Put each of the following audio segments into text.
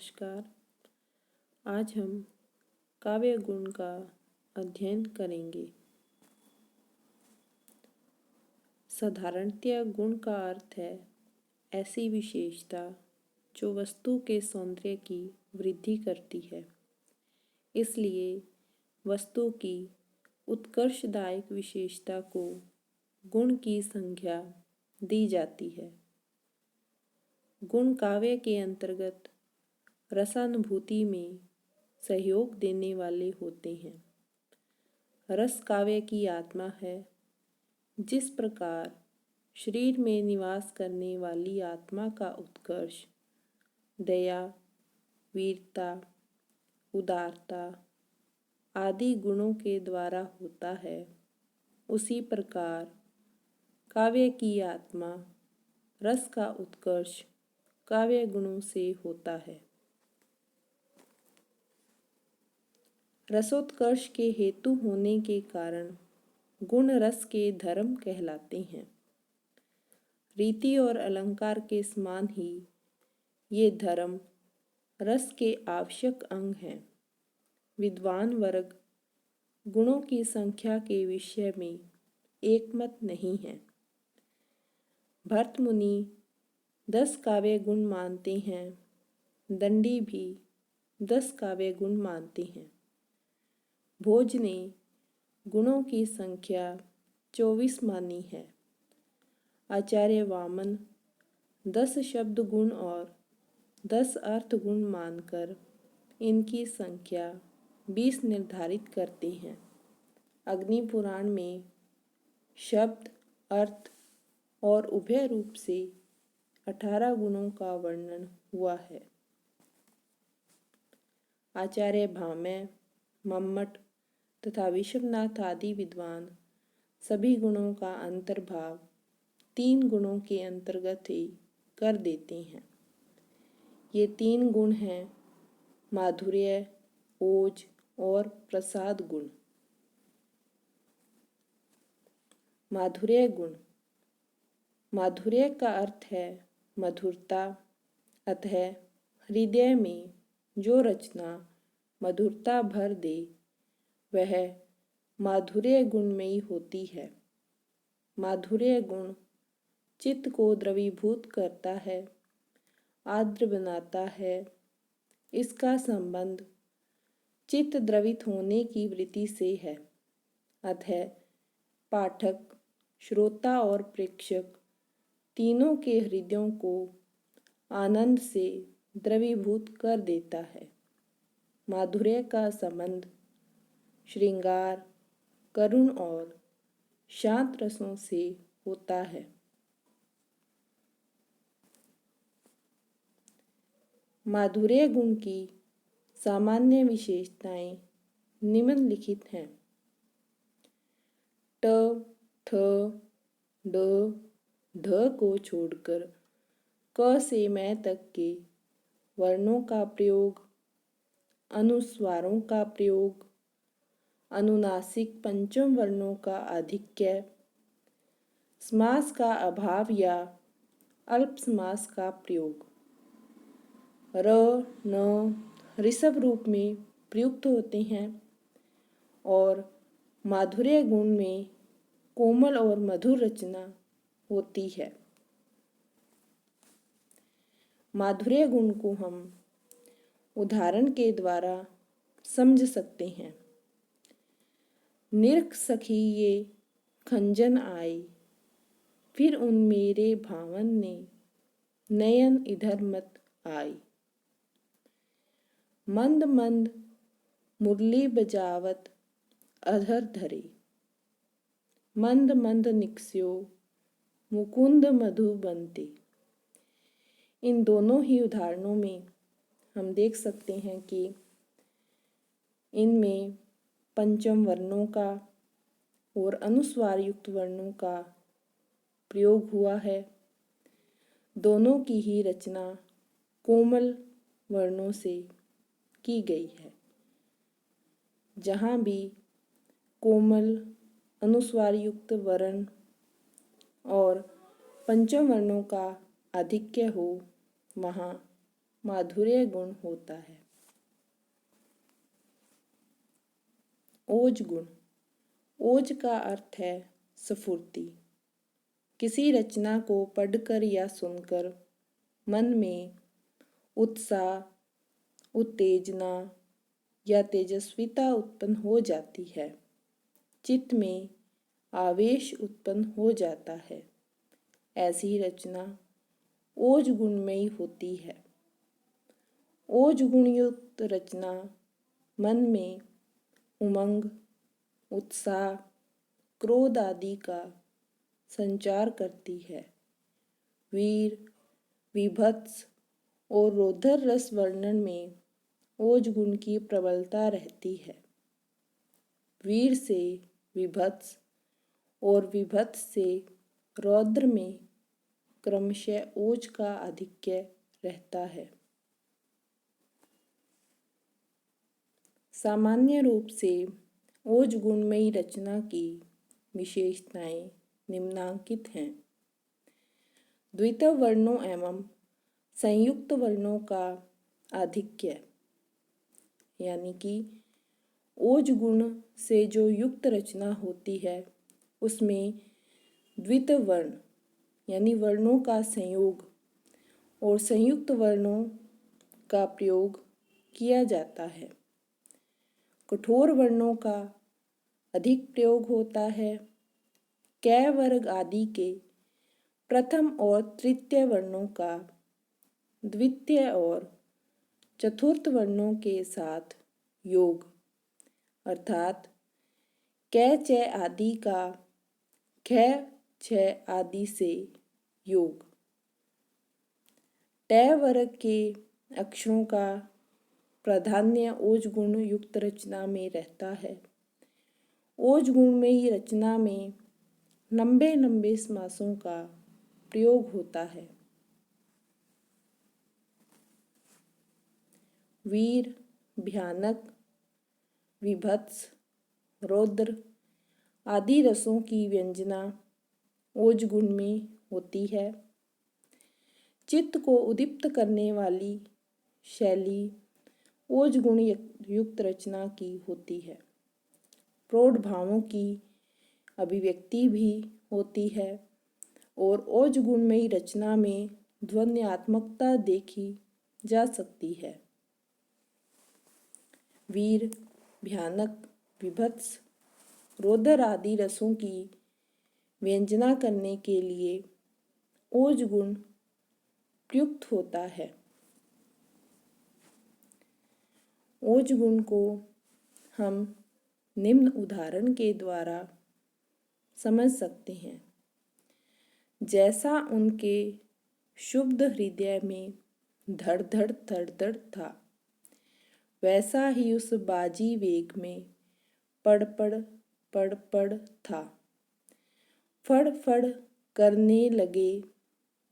नमस्कार। आज हम काव्य गुण का अध्ययन करेंगे। साधारणतया गुण का अर्थ है ऐसी विशेषता जो वस्तु के सौंदर्य की वृद्धि करती है। इसलिए वस्तु की उत्कर्षदायक विशेषता को गुण की संज्ञा दी जाती है। गुण काव्य के अंतर्गत रसानुभूति में सहयोग देने वाले होते हैं। रस काव्य की आत्मा है। जिस प्रकार शरीर में निवास करने वाली आत्मा का उत्कर्ष दया, वीरता, उदारता आदि गुणों के द्वारा होता है, उसी प्रकार काव्य की आत्मा रस का उत्कर्ष काव्य गुणों से होता है। रसोत्कर्ष के हेतु होने के कारण गुण रस के धर्म कहलाते हैं। रीति और अलंकार के समान ही ये धर्म रस के आवश्यक अंग हैं। विद्वान वर्ग गुणों की संख्या के विषय में एकमत नहीं है। भर्त मुनि 10 काव्य गुण मानते हैं। दंडी भी 10 काव्य गुण मानते हैं। भोज ने गुणों की संख्या 24 मानी है। आचार्य वामन 10 शब्द गुण और 10 अर्थ गुण मानकर इनकी संख्या 20 निर्धारित करते हैं। अग्नि पुराण में शब्द, अर्थ और उभय रूप से 18 गुणों का वर्णन हुआ है। आचार्य भामह, मम्मट तथा विश्वनाथ आदि विद्वान सभी गुणों का अंतर्भाव 3 गुणों के अंतर्गत ही कर देते हैं। ये 3 गुण हैं माधुर्य, ओज और प्रसाद गुण। माधुर्य गुण। माधुर्य का अर्थ है मधुरता। अतः हृदय में जो रचना मधुरता भर दे वह माधुर्य गुणमयी होती है। माधुर्य गुण चित्त को द्रवीभूत करता है, आर्द्र बनाता है। इसका संबंध चित्त द्रवित होने की वृत्ति से है। अतः पाठक, श्रोता और प्रेक्षक तीनों के हृदयों को आनंद से द्रवीभूत कर देता है। माधुर्य का संबंध श्रृंगार, करुण और शांत रसों से होता है। माधुर्य गुण की सामान्य विशेषताएं निम्नलिखित हैं। ट, ठ, ड, ढ को छोड़कर क से मै तक के वर्णों का प्रयोग, अनुस्वारों का प्रयोग, अनुनासिक पंचम वर्णों का आधिक्य, समास का अभाव या अल्प समास का प्रयोग, र, न ऋषभ रूप में प्रयुक्त होते हैं और माधुर्य गुण में कोमल और मधुर रचना होती है। माधुर्य गुण को हम उदाहरण के द्वारा समझ सकते हैं। निरख सखी ये खंजन आई, फिर उन मेरे भावन ने नयन इधर मत आई। मंद मंद मुरली बजावत अधर धरे, मंद मंद निकस्यो मुकुंद मधु बनते। इन दोनों ही उदाहरणों में हम देख सकते हैं कि इनमें पंचम वर्णों का और अनुस्वार युक्त वर्णों का प्रयोग हुआ है। दोनों की ही रचना कोमल वर्णों से की गई है। जहाँ भी कोमल अनुस्वार युक्त वर्ण और पंचम वर्णों का आधिक्य हो, वहाँ माधुर्य गुण होता है। ओज गुण। ओज का अर्थ है स्फूर्ति। किसी रचना को पढ़कर या सुनकर मन में उत्साह, उत्तेजना या तेजस्विता उत्पन्न हो जाती है। चित्त में आवेश उत्पन्न हो जाता है। ऐसी रचना ओज गुणमयी होती है। ओज गुणयुक्त रचना मन में उमंग, उत्साह, क्रोध आदि का संचार करती है। वीर, विभत्स और रौद्र रस वर्णन में ओज गुण की प्रबलता रहती है। वीर से विभत्स और विभत्स से रौद्र में क्रमशः ओज का आधिक्य रहता है। सामान्य रूप से ओज गुणमयी रचना की विशेषताएं निम्नांकित हैं। द्वितीय वर्णों एवं संयुक्त वर्णों का आधिक्य, यानी कि ओज गुण से जो युक्त रचना होती है उसमें द्वितीय वर्ण यानी वर्णों का संयोग और संयुक्त वर्णों का प्रयोग किया जाता है। कठोर वर्णों का अधिक प्रयोग होता है। कै वर्ग आदि के प्रथम और तृतीय वर्णों का द्वितीय और चतुर्थ वर्णों के साथ योग, अर्थात कै च आदि का ख छ आदि से योग। टै वर्ग के अक्षरों का प्राधान्य ओज गुण युक्त रचना में रहता है। ओज गुण में ही रचना में लंबे लंबे समासों का प्रयोग होता है। वीर, भयानक, विभत्स, रौद्र आदि रसों की व्यंजना ओज गुण में होती है। चित्त को उद्दीप्त करने वाली शैली ओज गुण युक्त रचना की होती है। प्रौढ़ भावों की अभिव्यक्ति भी होती है और ओज गुणमयी रचना में ध्वन्यात्मकता देखी जा सकती है। वीर, भयानक, विभत्स, रौद्र आदि रसों की व्यंजना करने के लिए ओज गुण प्रयुक्त होता है। ओज गुण को हम निम्न उदाहरण के द्वारा समझ सकते हैं। जैसा उनके शुद्ध हृदय में धड़ धड़ धड़ धड़ था, वैसा ही उस बाजी वेग में पड़ पड़ पड़ पड़ था। फड़ फड़ करने लगे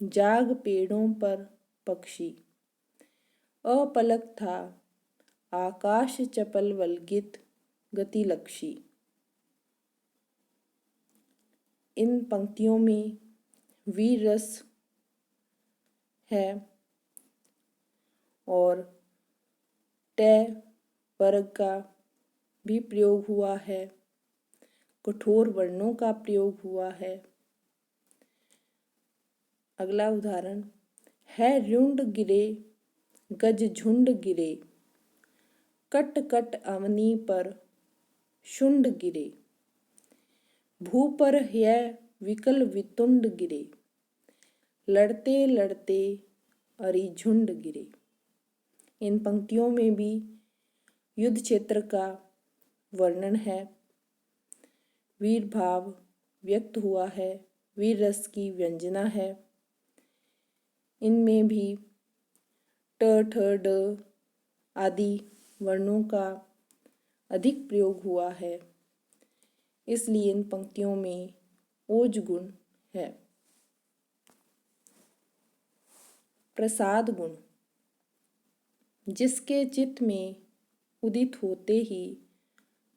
जाग पेड़ों पर पक्षी। अपलक था आकाश चपल वल्गित गतिलक्षी। इन पंक्तियों में वीर रस है और टै वर्ग का भी प्रयोग हुआ है। कठोर वर्णों का प्रयोग हुआ है। अगला उदाहरण है रुंड गिरे गज झुंड गिरे, कट कट अवनी पर शुंड गिरे, भू पर यह विकल वितुंड गिरे, लड़ते लड़ते अरि झुंड गिरे। इन पंक्तियों में भी युद्ध क्षेत्र का वर्णन है। वीर भाव व्यक्त हुआ है, वीर रस की व्यंजना है। इनमें भी ट ठ ड आदि वर्णों का अधिक प्रयोग हुआ है, इसलिए इन पंक्तियों में ओज गुण है। प्रसाद गुण, जिसके चित्त में उदित होते ही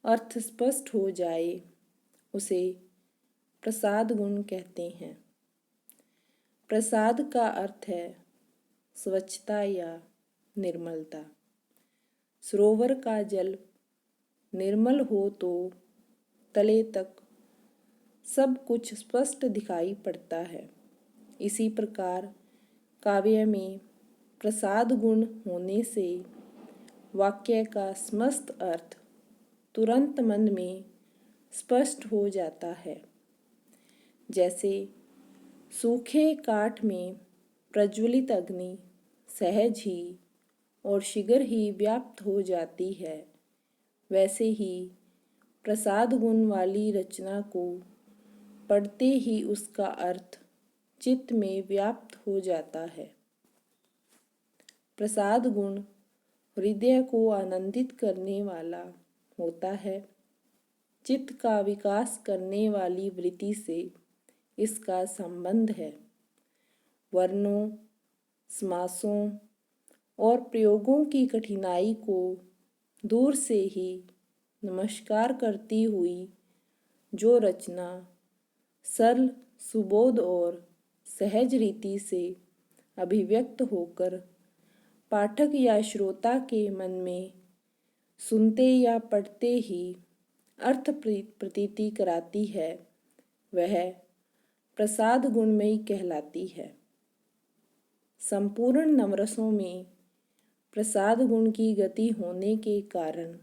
अर्थ स्पष्ट हो जाए उसे प्रसाद गुण कहते हैं। प्रसाद का अर्थ है स्वच्छता या निर्मलता। सरोवर का जल निर्मल हो तो तले तक सब कुछ स्पष्ट दिखाई पड़ता है। इसी प्रकार काव्य में प्रसाद गुण होने से वाक्य का समस्त अर्थ तुरंत मन में स्पष्ट हो जाता है। जैसे सूखे काठ में प्रज्वलित अग्नि सहज ही और शीघ्र ही व्याप्त हो जाती है, वैसे ही प्रसाद गुण वाली रचना को पढ़ते ही उसका अर्थ चित्त में व्याप्त हो जाता है। प्रसाद गुण हृदय को आनंदित करने वाला होता है। चित्त का विकास करने वाली वृत्ति से इसका संबंध है। वर्णों, समासों और प्रयोगों की कठिनाई को दूर से ही नमस्कार करती हुई जो रचना सरल, सुबोध और सहज रीति से अभिव्यक्त होकर पाठक या श्रोता के मन में सुनते या पढ़ते ही अर्थ प्रतीति कराती है, वह प्रसाद गुणमयी कहलाती है। संपूर्ण नवरसों में प्रसाद गुण की गति होने के कारण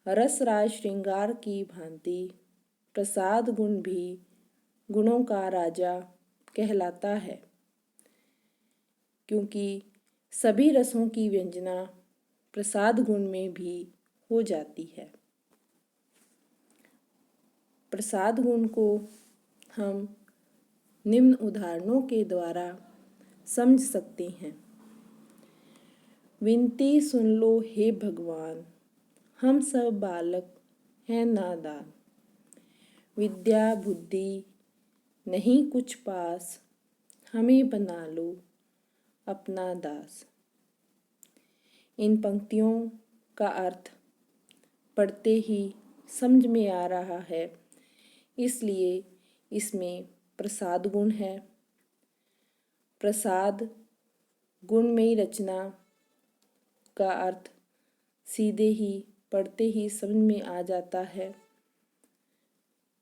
रसराज श्रृंगार की भांति प्रसाद गुण भी गुणों का राजा कहलाता है, क्योंकि सभी रसों की व्यंजना प्रसाद गुण में भी हो जाती है। प्रसाद गुण को हम निम्न उदाहरणों के द्वारा समझ सकते हैं। विनती सुन लो हे भगवान, हम सब बालक हैं नादान। विद्या बुद्धि नहीं कुछ पास, हमें बना लो अपना दास। इन पंक्तियों का अर्थ पढ़ते ही समझ में आ रहा है, इसलिए इसमें प्रसाद गुण है। प्रसाद गुणमयी रचना का अर्थ सीधे ही पढ़ते ही समझ में आ जाता है।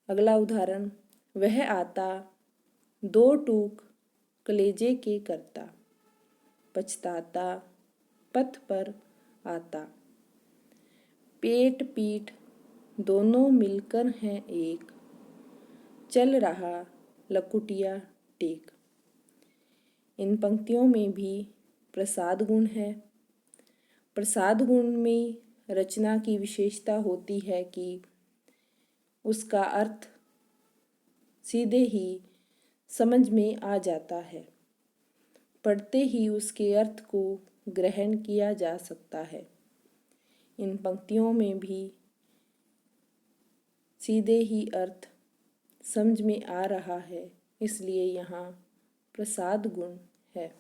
अगला उदाहरण, वह आता दो टूक कलेजे के करता, पछताता पथ पर आता। पेट पीठ दोनों मिलकर हैं एक, चल रहा लकुटिया टेक। इन पंक्तियों में भी प्रसाद गुण है। प्रसाद गुण में रचना की विशेषता होती है कि उसका अर्थ सीधे ही समझ में आ जाता है। पढ़ते ही उसके अर्थ को ग्रहण किया जा सकता है। इन पंक्तियों में भी सीधे ही अर्थ समझ में आ रहा है, इसलिए यहाँ प्रसाद गुण है।